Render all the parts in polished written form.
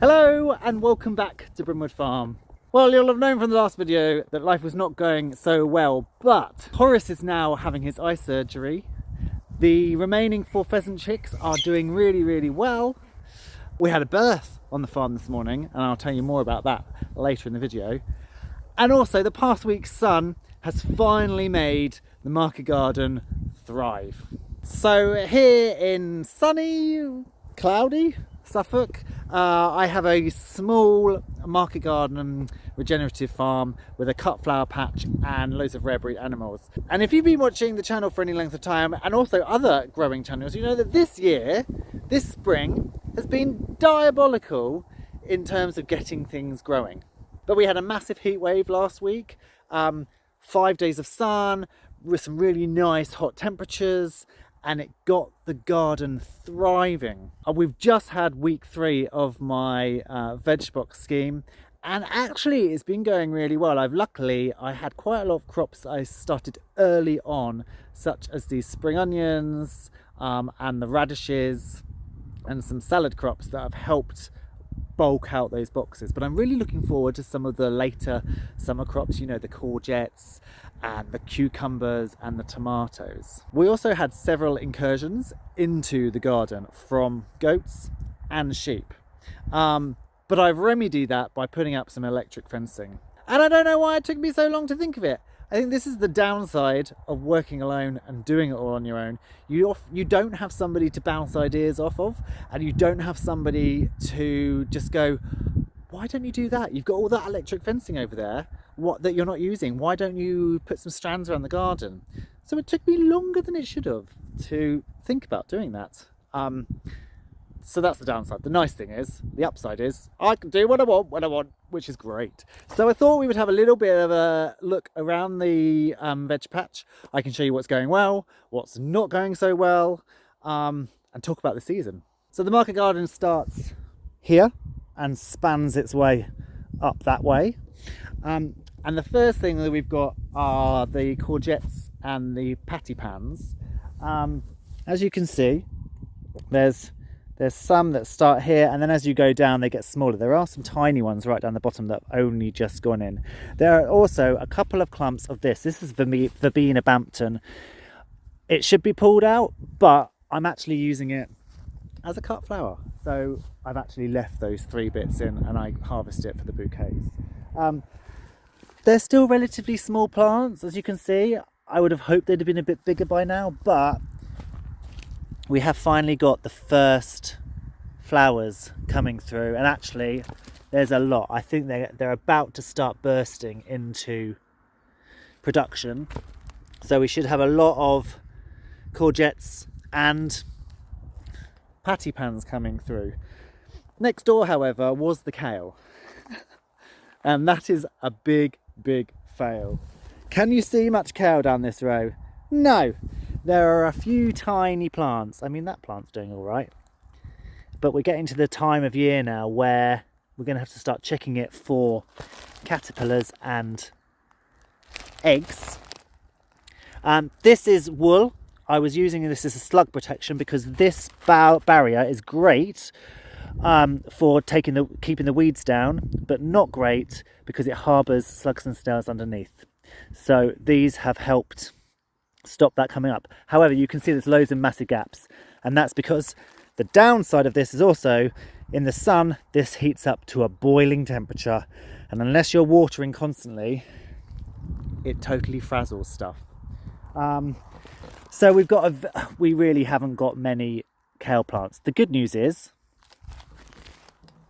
Hello and welcome back to Brimwood Farm. Well, you'll have known from the last video that life was not going so well, but Horace is now having his eye surgery. The remaining 4 pheasant chicks are doing really well. We had a birth on the farm this morning and I'll tell you more about that later in the video. And also the past week's sun has finally made the market garden thrive. So here in sunny, cloudy Suffolk, I have a small market garden regenerative farm with a cut flower patch and loads of rare breed animals. And if you've been watching the channel for any length of time and also other growing channels, you know that this year, this spring, has been diabolical in terms of getting things growing. But we had a massive heat wave last week, 5 days of sun with some really nice hot temperatures, and it got the garden thriving. We've just had week 3 of my veg box scheme, and actually it's been going really well. Luckily I had quite a lot of crops I started early on, such as these spring onions and the radishes and some salad crops that have helped bulk out those boxes. But I'm really looking forward to some of the later summer crops, you know, the courgettes and the cucumbers and the tomatoes. We also had several incursions into the garden from goats and sheep, but I've remedied that by putting up some electric fencing, and I don't know why it took me so long to think of it. I think this is the downside of working alone and doing it all on your own. You don't have somebody to bounce ideas off of, and you don't have somebody to just go, why don't you do that? You've got all that electric fencing over there that you're not using. Why don't you put some strands around the garden? So it took me longer than it should have to think about doing that. So that's the downside. The nice thing is, the upside is, I can do what I want when I want, which is great. So I thought we would have a little bit of a look around the veg patch. I can show you what's going well, what's not going so well, and talk about the season. So the market garden starts here and spans its way up that way. And the first thing that we've got are the courgettes and the patty pans. As you can see, there's some that start here, and then as you go down they get smaller. There are some tiny ones right down the bottom that have only just gone in. There are also a couple of clumps of this. This is Verbena Bampton. It should be pulled out, but I'm actually using it as a cut flower. So I've actually left those 3 bits in and I harvest it for the bouquets. They're still relatively small plants, as you can see. I would have hoped they'd have been a bit bigger by now, but we have finally got the first flowers coming through, and actually there's a lot. I think they're about to start bursting into production, so we should have a lot of courgettes and patty pans coming through. Next door, however, was the kale, and that is a big fail. Can you see much kale down this row? No. There are a few tiny plants. I mean, that plant's doing all right, but we're getting to the time of year now where we're going to have to start checking it for caterpillars and eggs. This is wool. I was using this as a slug protection because this barrier is great for keeping the weeds down, but not great because it harbours slugs and snails underneath. So these have helped stop that coming up. However, you can see there's loads of massive gaps, and that's because the downside of this is also in the sun this heats up to a boiling temperature, and unless you're watering constantly it totally frazzles stuff. So we really haven't got many kale plants. The good news is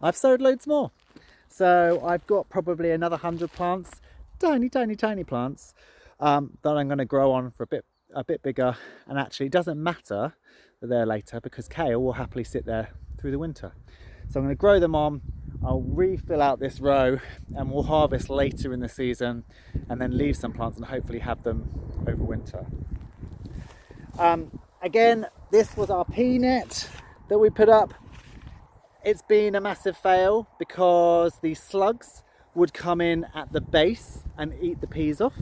I've sowed loads more, so I've got probably another 100 plants, tiny plants, that I'm going to grow on for a bit bigger. And actually it doesn't matter that they're later because kale will happily sit there through the winter. So I'm going to grow them on. I'll refill out this row and we'll harvest later in the season, and then leave some plants and hopefully have them over winter. Again, this was our pea net that we put up. It's been a massive fail because the slugs would come in at the base and eat the peas off,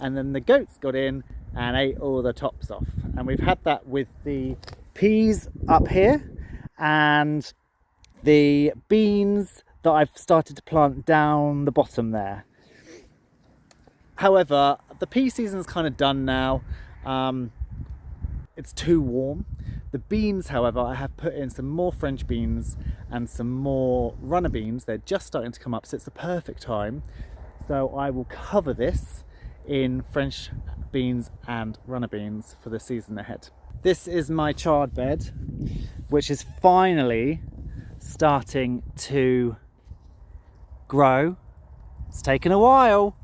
and then the goats got in and ate all the tops off. And we've had that with the peas up here, and the beans that I've started to plant down the bottom there. However, the pea season's kind of done now. It's too warm. The beans, however, I have put in some more French beans and some more runner beans. They're just starting to come up, so it's the perfect time. So I will cover this in French beans and runner beans for the season ahead. This is my chard bed, which is finally starting to grow. It's taken a while.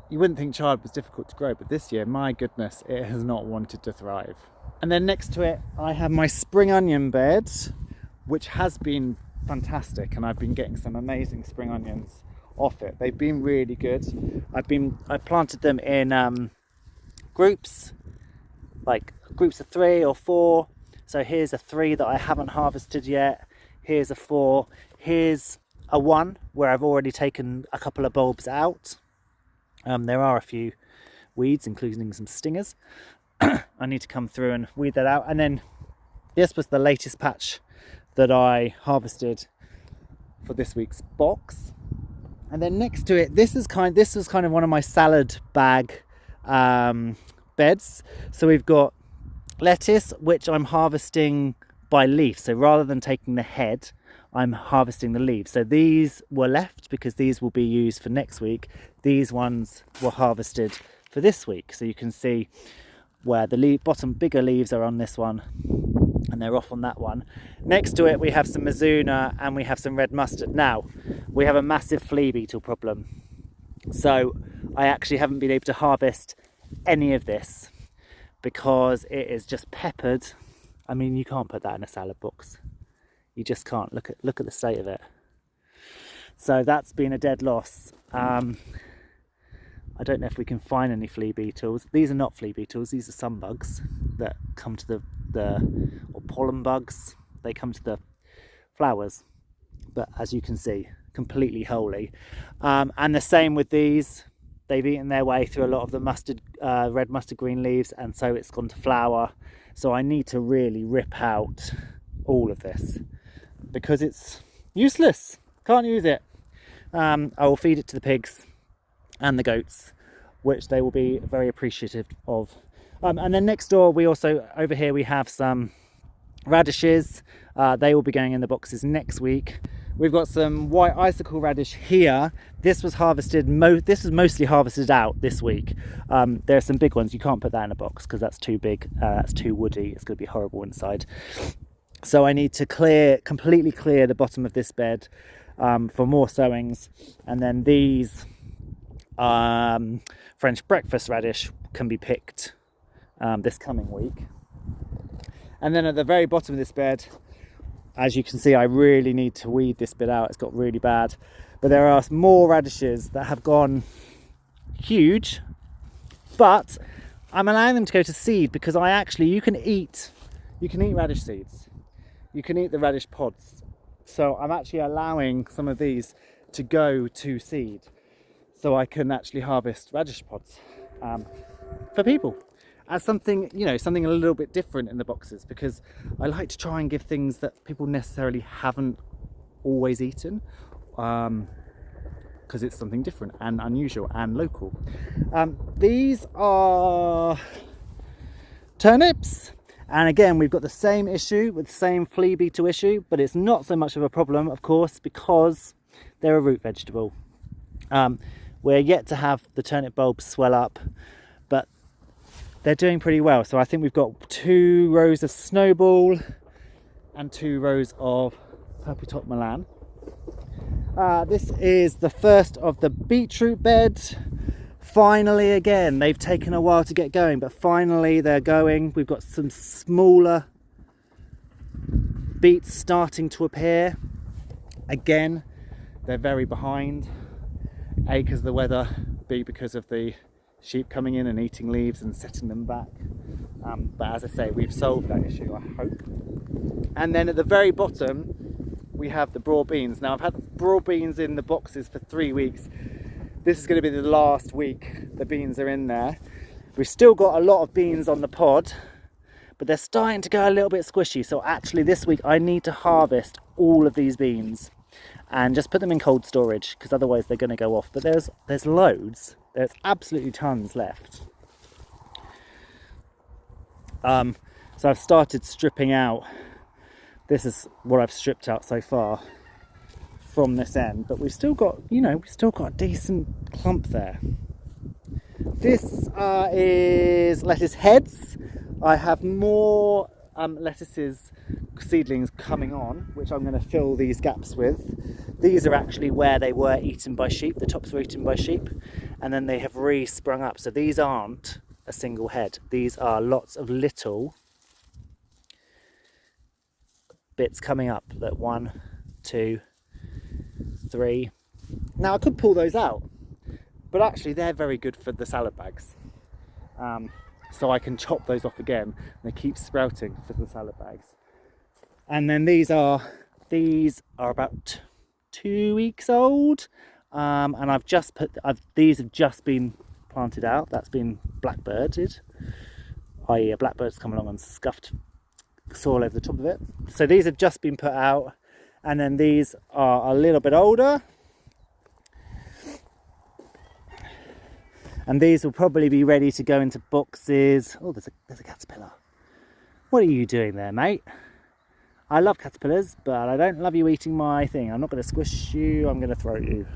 You wouldn't think chard was difficult to grow, but this year, my goodness, it has not wanted to thrive. And then next to it, I have my spring onion bed, which has been fantastic, and I've been getting some amazing spring onions off it. They've been really good. I planted them in groups, like groups of 3 or 4. So here's a 3 that I haven't harvested yet. Here's a 4. Here's a 1 where I've already taken a couple of bulbs out. There are a few weeds, including some stingers. I need to come through and weed that out. And then this was the latest patch that I harvested for this week's box. And then next to it, this was kind of one of my salad bag beds. So we've got lettuce, which I'm harvesting by leaf. So rather than taking the head, I'm harvesting the leaves. So these were left because these will be used for next week. These ones were harvested for this week. So you can see where the bottom bigger leaves are on this one and they're off on that one. Next to it, we have some Mizuna and we have some red mustard. Now, we have a massive flea beetle problem. So I actually haven't been able to harvest any of this because it is just peppered. I mean, you can't put that in a salad box. You just can't. Look at the state of it. So that's been a dead loss. I don't know if we can find any flea beetles. These are not flea beetles. These are sun bugs that come to or pollen bugs. They come to the flowers. But as you can see, completely wholly. And the same with these. They've eaten their way through a lot of the red mustard green leaves, and so it's gone to flower. So I need to really rip out all of this because it's useless. Can't use it. I will feed it to the pigs and the goats, which they will be very appreciative of. And then next door, over here we have some radishes. They will be going in the boxes next week. We've got some white icicle radish here. This was harvested. This was mostly harvested out this week. There are some big ones. You can't put that in a box because that's too big. That's too woody. It's going to be horrible inside. So I need to completely clear the bottom of this bed for more sowings. And then these French breakfast radish can be picked this coming week. And then at the very bottom of this bed, as you can see, I really need to weed this bit out. It's got really bad. But there are more radishes that have gone huge. But I'm allowing them to go to seed because you can eat radish seeds. You can eat the radish pods. So I'm actually allowing some of these to go to seed. So I can actually harvest radish pods for people. As something a little bit different in the boxes, because I like to try and give things that people necessarily haven't always eaten, because it's something different and unusual and local. These are turnips, and again we've got the same issue with the same flea beetle issue, but it's not so much of a problem, of course, because they're a root vegetable. We're yet to have the turnip bulbs swell up, but they're doing pretty well. So I think we've got 2 rows of snowball and 2 rows of purple top Milan. This is the first of the beetroot bed. Finally, again, they've taken a while to get going, but finally they're going. We've got some smaller beets starting to appear. Again, they're very behind. A, because of the weather, B, because of the sheep coming in and eating leaves and setting them back. But as I say, we've solved that issue, I hope. And then at the very bottom, we have the broad beans. Now, I've had broad beans in the boxes for 3 weeks. This is going to be the last week the beans are in there. We've still got a lot of beans on the pod, but they're starting to go a little bit squishy. So actually this week I need to harvest all of these beans and just put them in cold storage, because otherwise they're going to go off. But there's loads. There's absolutely tons left. So I've started stripping out. This is what I've stripped out so far from this end, but we've still got, we've still got a decent clump there. This is lettuce heads. I have more lettuces seedlings coming on, which I'm going to fill these gaps with. These are actually where they were eaten by sheep. The tops were eaten by sheep, and then they have re-sprung up. So these aren't a single head. These are lots of little bits coming up. Look, 1, 2, 3. Now I could pull those out, but actually they're very good for the salad bags. So I can chop those off again, and they keep sprouting for the salad bags. And then these are about 2 weeks old, and these have just been planted out. That's been blackbirded, i.e. a blackbird's come along and scuffed soil over the top of it. So these have just been put out, and then these are a little bit older, and these will probably be ready to go into boxes. Oh, there's a caterpillar. What are you doing there, mate? I love caterpillars, but I don't love you eating my thing. I'm not going to squish you, I'm going to throw you.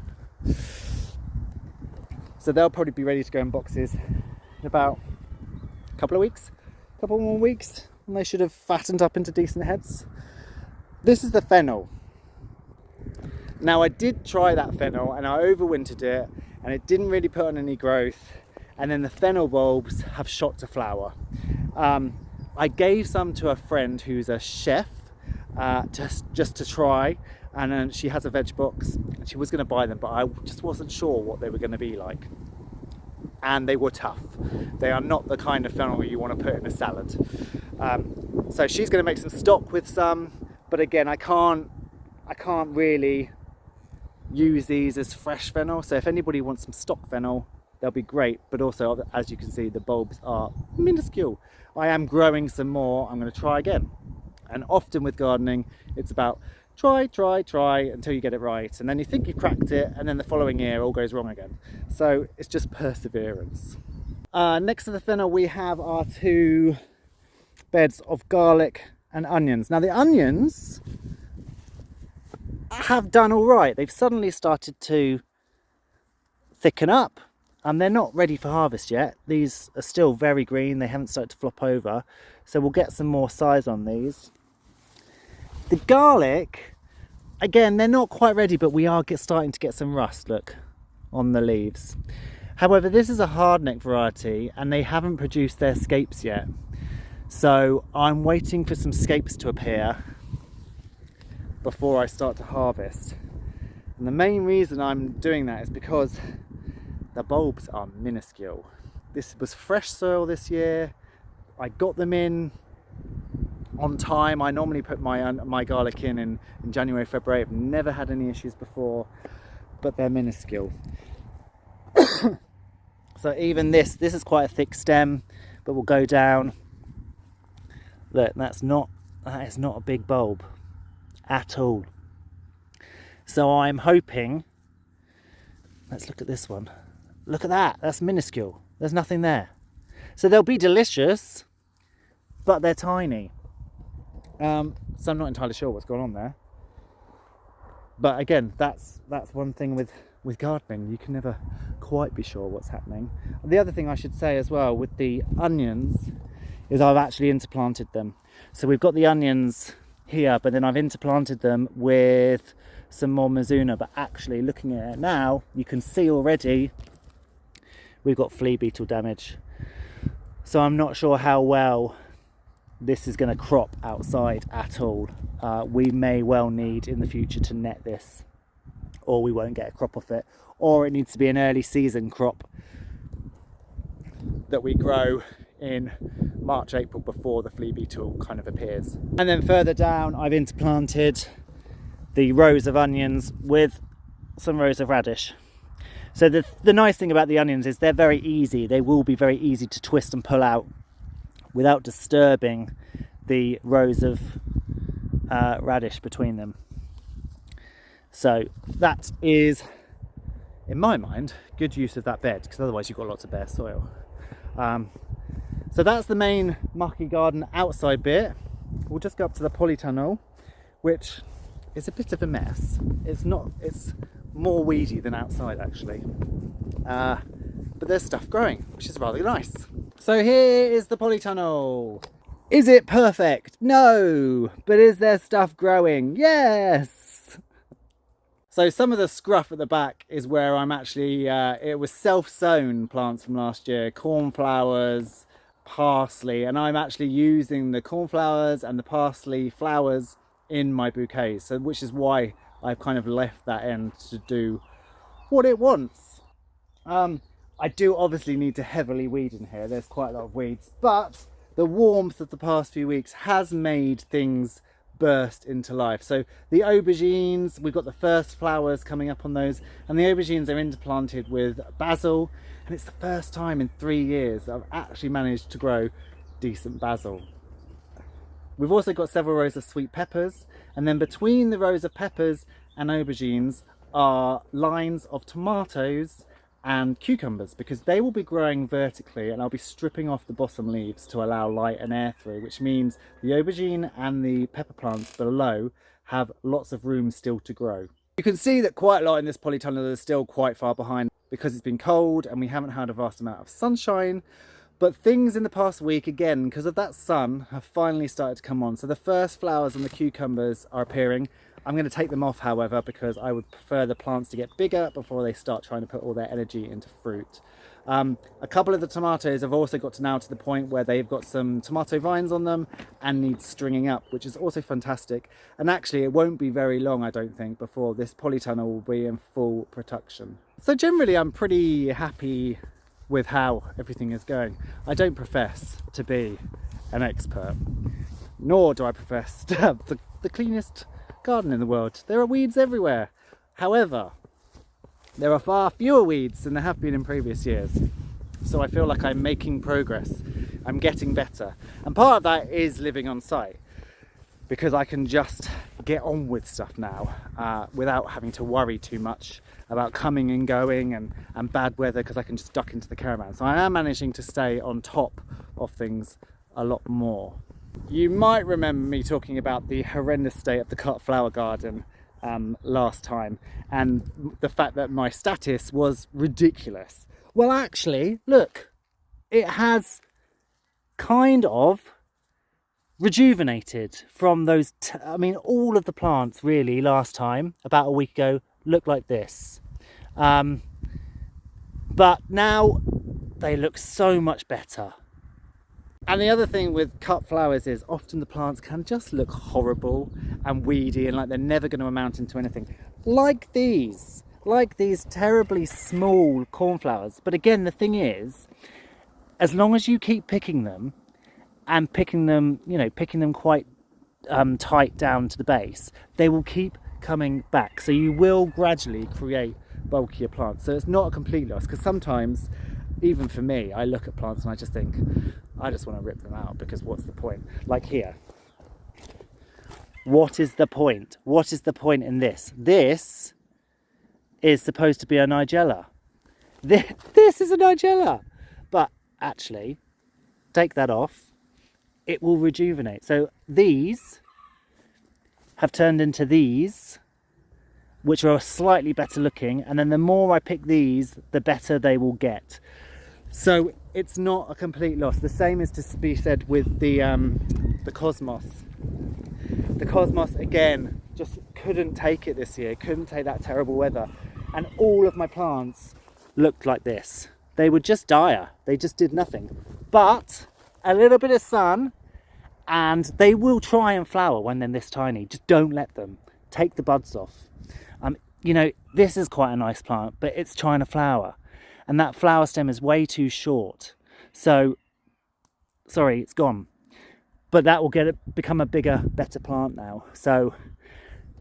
So they'll probably be ready to go in boxes in about a couple more weeks, and they should have fattened up into decent heads. This is the fennel. Now I did try that fennel and I overwintered it, and it didn't really put on any growth, and then the fennel bulbs have shot to flower. I gave some to a friend who's a chef, just to try, and then she has a veg box. She was going to buy them, but I just wasn't sure what they were going to be like, and they were tough. They are not the kind of fennel you want to put in a salad. So she's going to make some stock with some, but again, I can't really use these as fresh fennel. So if anybody wants some stock fennel, they'll be great. But also, as you can see, the bulbs are minuscule. I am growing some more. I'm going to try again. And often with gardening, it's about try until you get it right, and then you think you've cracked it, and then the following year all goes wrong again. So it's just perseverance. Next to the fennel we have our 2 beds of garlic and onions. Now the onions have done all right. They've suddenly started to thicken up, and they're not ready for harvest yet. These are still very green. They haven't started to flop over, so we'll get some more size on these. The garlic, again, they're not quite ready, but we are starting to get some rust, look, on the leaves. However, this is a hardneck variety, and they haven't produced their scapes yet. So I'm waiting for some scapes to appear before I start to harvest. And the main reason I'm doing that is because the bulbs are minuscule. This was fresh soil this year. I got them in on time. I normally put my garlic in January, February. I've never had any issues before, but they're minuscule. So even this is quite a thick stem, but we'll go down. Look, that is not a big bulb at all. So I'm hoping, let's look at this one. Look at that, that's minuscule. There's nothing there. So they'll be delicious, but they're tiny. So I'm not entirely sure what's going on there. But again, that's one thing with gardening. You can never quite be sure what's happening. And the other thing I should say as well with the onions is I've actually interplanted them. So we've got the onions here, but then I've interplanted them with some more Mizuna. But actually, looking at it now, you can see already we've got flea beetle damage. So I'm not sure how well this is going to crop outside at all. We may well need in the future to net this, or we won't get a crop off it, or it needs to be an early season crop that we grow in March, April, before the flea beetle kind of appears. And then further down I've interplanted the rows of onions with some rows of radish. So the nice thing about the onions is they're very easy. They will be very easy to twist and pull out without disturbing the rows of radish between them. So that is, in my mind, good use of that bed, because otherwise you've got lots of bare soil. So that's the main mucky garden outside bit. We'll just go up to the polytunnel, which is a bit of a mess. It's more weedy than outside actually. But there's stuff growing, which is rather nice. So here is the polytunnel. Is it perfect? No. But is there stuff growing? Yes. So some of the scruff at the back is where I'm actually, it was self-sown plants from last year, cornflowers, parsley, and I'm actually using the cornflowers and the parsley flowers in my bouquets, so which is why I've kind of left that end to do what it wants. I do obviously need to heavily weed in here. There's quite a lot of weeds, but the warmth of the past few weeks has made things burst into life. So the aubergines, we've got the first flowers coming up on those, and the aubergines are interplanted with basil, and it's the first time in 3 years that I've actually managed to grow decent basil. We've also got several rows of sweet peppers, and then between the rows of peppers and aubergines are lines of tomatoes and cucumbers, because they will be growing vertically, and I'll be stripping off the bottom leaves to allow light and air through, which means the aubergine and the pepper plants below have lots of room still to grow. You can see that quite a lot in this polytunnel is still quite far behind because it's been cold and we haven't had a vast amount of sunshine. But things in the past week, again, because of that sun, have finally started to come on. So the first flowers on the cucumbers are appearing. I'm going to take them off, however, because I would prefer the plants to get bigger before they start trying to put all their energy into fruit. A couple of the tomatoes have also got to the point where they've got some tomato vines on them and need stringing up, which is also fantastic. And actually, it won't be very long, I don't think, before this polytunnel will be in full production. So generally, I'm pretty happy with how everything is going. I don't profess to be an expert, nor do I profess to have the cleanest garden in the world. There are weeds everywhere. However, there are far fewer weeds than there have been in previous years. So I feel like I'm making progress. I'm getting better. And part of that is living on site, because I can just get on with stuff now without having to worry too much about coming and going and bad weather, because I can just duck into the caravan. So I am managing to stay on top of things a lot more. You might remember me talking about the horrendous state of the cut flower garden last time, and the fact that my status was ridiculous. Well, actually, look, it has kind of rejuvenated from those I mean, all of the plants really last time, about a week ago, looked like this, but now they look so much better. And the other thing with cut flowers is often the plants can just look horrible and weedy and like they're never going to amount into anything, like these terribly small cornflowers. But again, the thing is, as long as you keep picking them and picking them quite tight down to the base, they will keep coming back. So you will gradually create bulkier plants. So it's not a complete loss, because sometimes, even for me, I look at plants and I just think, I just want to rip them out, because what's the point? Like here. What is the point? What is the point in this? This is supposed to be a nigella. This is a nigella. But actually, take that off, it will rejuvenate. So these have turned into these, which are slightly better looking, and then the more I pick these, the better they will get. So it's not a complete loss. The same is to be said with the cosmos. The cosmos, again, just couldn't take it this year, couldn't take that terrible weather. And all of my plants looked like this. They were just dire. They just did nothing. But a little bit of sun and they will try and flower when they're this tiny. Just don't let them. Take the buds off. You know, this is quite a nice plant, but it's trying to flower. And that flower stem is way too short. So, sorry, it's gone. But that will become a bigger, better plant now. So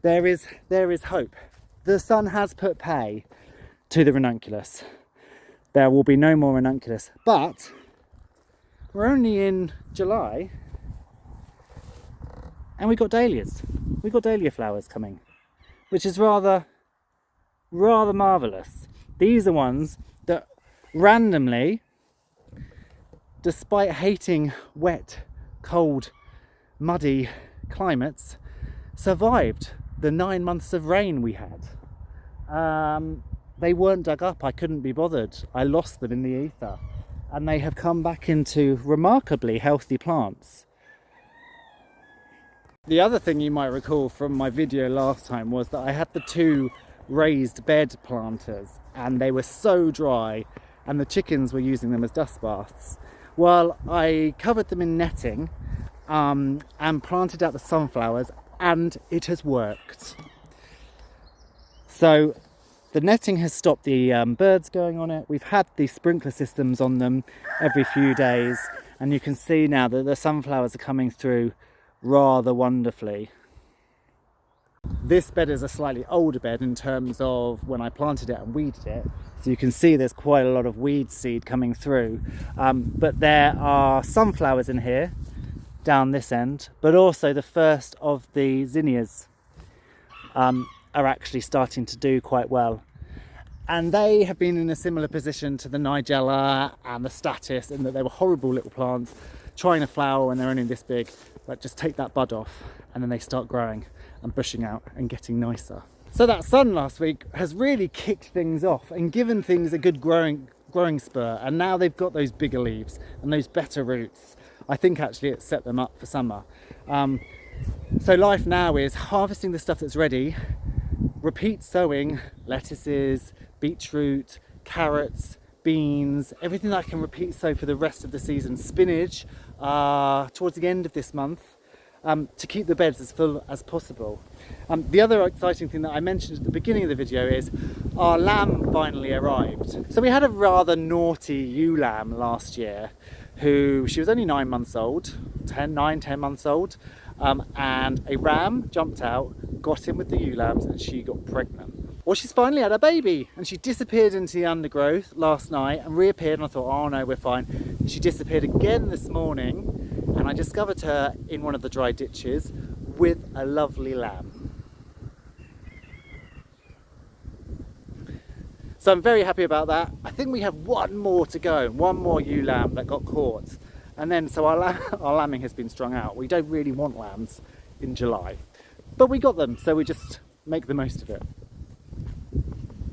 there is hope. The sun has put pay to the ranunculus. There will be no more ranunculus. But we're only in July and we've got dahlias. We've got dahlia flowers coming, which is rather marvellous. These are ones that randomly, despite hating wet, cold, muddy climates, survived the 9 months of rain we had. They weren't dug up, I couldn't be bothered. I lost them in the ether, and they have come back into remarkably healthy plants. The other thing you might recall from my video last time was that I had the 2 raised bed planters and they were so dry and the chickens were using them as dust baths. Well, I covered them in netting and planted out the sunflowers, and it has worked. So the netting has stopped the birds going on it. We've had these sprinkler systems on them every few days, and you can see now that the sunflowers are coming through rather wonderfully. This bed is a slightly older bed in terms of when I planted it and weeded it, so you can see there's quite a lot of weed seed coming through, but there are sunflowers in here down this end, but also the first of the zinnias are actually starting to do quite well, and they have been in a similar position to the nigella and the statice in that they were horrible little plants trying to flower when they're only this big, but just take that bud off and then they start growing and bushing out and getting nicer. So that sun last week has really kicked things off and given things a good growing spur, and now they've got those bigger leaves and those better roots. I think actually it's set them up for summer. So life now is harvesting the stuff that's ready, repeat sowing lettuces, beetroot, carrots, beans, everything that I can repeat sow for the rest of the season. Spinach towards the end of this month, to keep the beds as full as possible. The other exciting thing that I mentioned at the beginning of the video is our lamb finally arrived. So we had a rather naughty ewe lamb last year she was only 9 months old, 10 months old, and a ram jumped out, got in with the ewe lambs, and she got pregnant. Well, she's finally had a baby, and she disappeared into the undergrowth last night and reappeared, and I thought, oh no, we're fine. And she disappeared again this morning, and I discovered her in one of the dry ditches with a lovely lamb. So I'm very happy about that. I think we have one more to go, one more ewe lamb that got caught. And then, so our lambing has been strung out. We don't really want lambs in July, but we got them, so we just make the most of it.